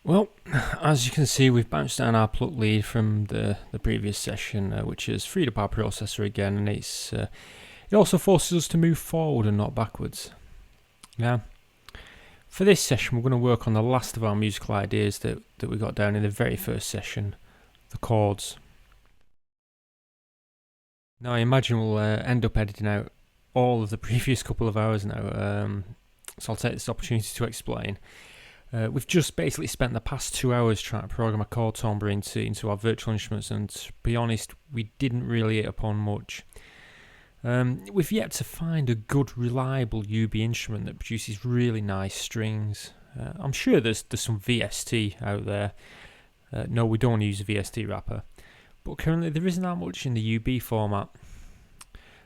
Well, as you can see, we've bounced down our pluck lead from the previous session, which has freed up our processor again, and it also forces us to move forward and not backwards. Now, for this session, we're going to work on the last of our musical ideas that we got down in the very first session, the chords. Now, I imagine we'll end up editing out all of the previous couple of hours now, so I'll take this opportunity to explain. We've just basically spent the past 2 hours trying to program a chord timbre into our virtual instruments, and to be honest, we didn't really hit upon much. We've yet to find a good, reliable UB instrument that produces really nice strings. I'm sure there's some VST out there. No, we don't use a VST wrapper, but currently there isn't that much in the UB format.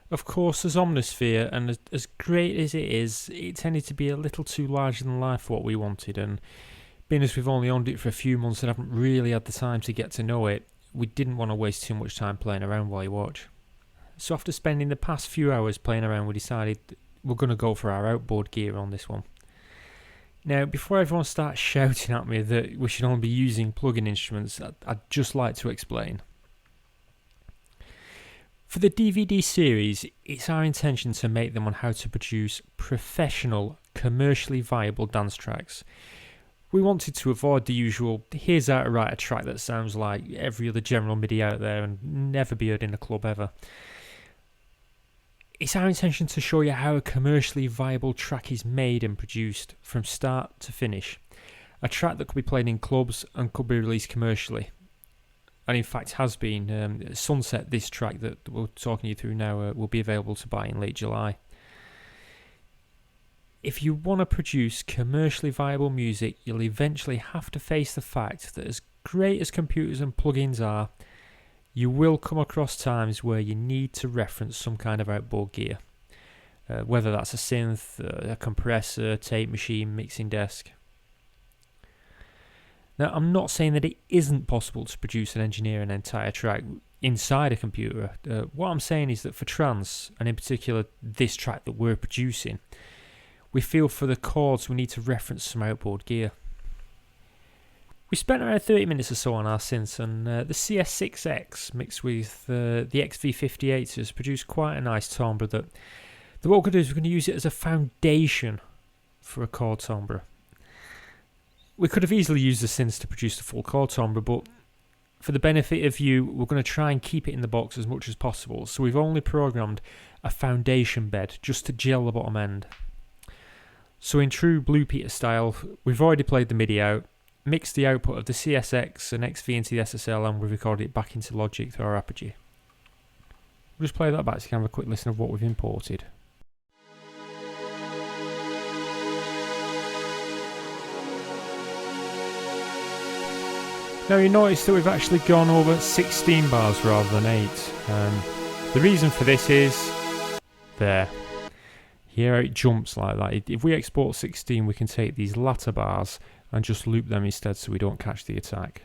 Of course, there's Omnisphere, and as great as it is, it tended to be a little too larger than life for what we wanted, and being as we've only owned it for a few months and haven't really had the time to get to know it, we didn't want to waste too much time playing around while you watch. So after spending the past few hours playing around, we decided we're going to go for our outboard gear on this one. Now, before everyone starts shouting at me that we should only be using plug-in instruments, I'd just like to explain. For the DVD series, it's our intention to make them on how to produce professional, commercially viable dance tracks. We wanted to avoid the usual, here's how to write a track that sounds like every other general MIDI out there and never be heard in a club ever. It's our intention to show you how a commercially viable track is made and produced from start to finish. A track that could be played in clubs and could be released commercially. And in fact has been. Sunset, this track that we're talking you through now, will be available to buy in late July. If you want to produce commercially viable music, you'll eventually have to face the fact that as great as computers and plugins are, you will come across times where you need to reference some kind of outboard gear. Whether that's a synth, a compressor, tape machine, mixing desk. Now, I'm not saying that it isn't possible to produce and engineer an entire track inside a computer. What I'm saying is that for trance, and in particular this track that we're producing, we feel for the chords we need to reference some outboard gear. We spent around 30 minutes or so on our synths, and the CS6X mixed with the XV58 has produced quite a nice timbre that what we're going to do is we're going to use it as a foundation for a chord timbre. We could have easily used the synths to produce the full chord timbre, but for the benefit of you, we're going to try and keep it in the box as much as possible. So we've only programmed a foundation bed just to gel the bottom end. So in true Blue Peter style, we've already played the MIDI out, mixed the output of the CSX and XV into the SSL, and we've recorded it back into Logic through our Apogee. We'll just play that back so you can have a quick listen of what we've imported. Now you notice that we've actually gone over 16 bars rather than 8. The reason for this is there. Here it jumps like that. If we export 16, we can take these latter bars and just loop them instead so we don't catch the attack.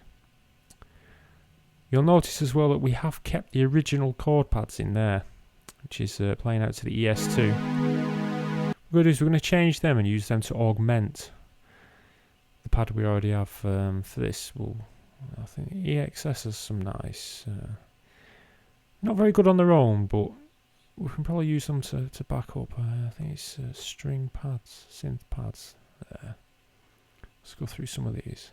You'll notice as well that we have kept the original chord pads in there, which is playing out to the ES2. What we're going to do is we're going to change them and use them to augment the pad we already have for this. I think EXS has some nice, not very good on their own, but we can probably use them to back up. I think it's string pads, synth pads. There. Let's go through some of these.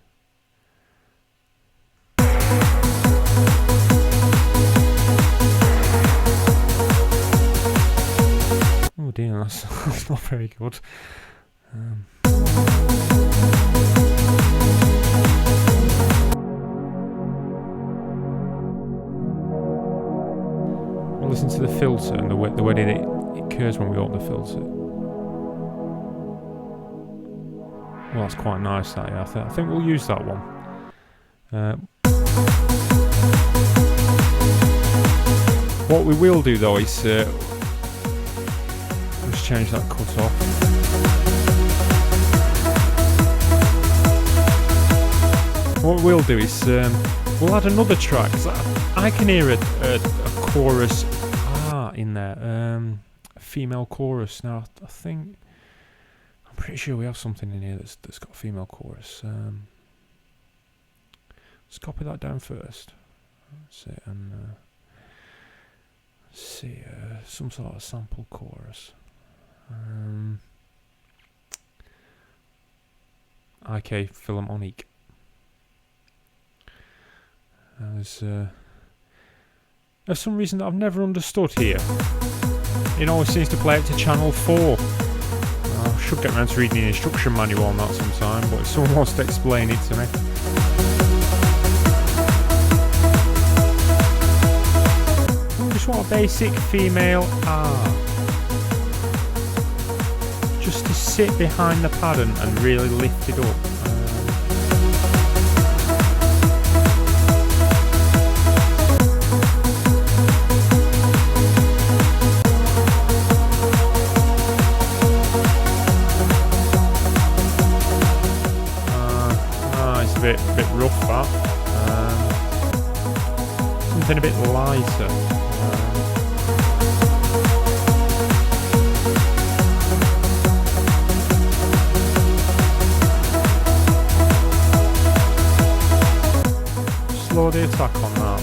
Oh dear, that's not very good. Listen to the filter and the way that it occurs when we open the filter. Well, that's quite nice, that, yeah. I think we'll use that one. What we will do though is let's change that cut off. What we'll do is we'll add another track. I can hear a chorus in there, a female chorus. Now I think I'm pretty sure we have something in here that's got a female chorus. Let's copy that down first. That's it, and see some sort of sample chorus. IK Philharmonic. There's some reason that I've never understood here. It always seems to play it to channel 4. I should get around to reading the instruction manual on that sometime, but if someone wants to explain it to me. I just want a basic female R. Just to sit behind the pad and really lift it up. It's a bit rough, that. Something a bit lighter. Slow the attack on that.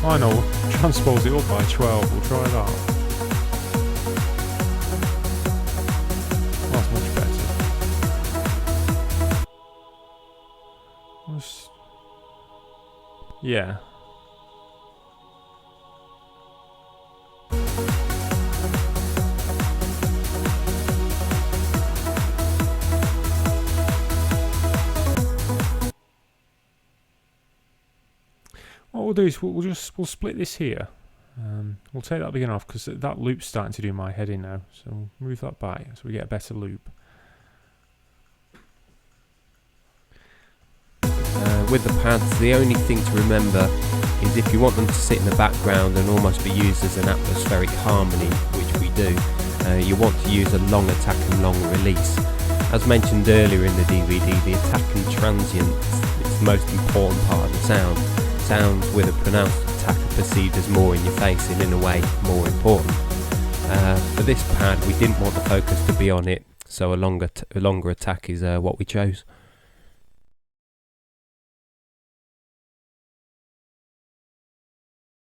I know, transpose it up by 12, we'll try that. That's much better. Yeah. What we'll do is we'll split this here. We'll take that beginning off because that loop's starting to do my head in now. So we'll move that back so we get a better loop. With the pads, the only thing to remember is if you want them to sit in the background and almost be used as an atmospheric harmony, which we do, you want to use a long attack and long release. As mentioned earlier in the DVD, the attack and transient is the most important part of the sound. Sounds with a pronounced attack are perceived as more in your face and in a way more important. For this pad we didn't want the focus to be on it, so a longer attack is what we chose.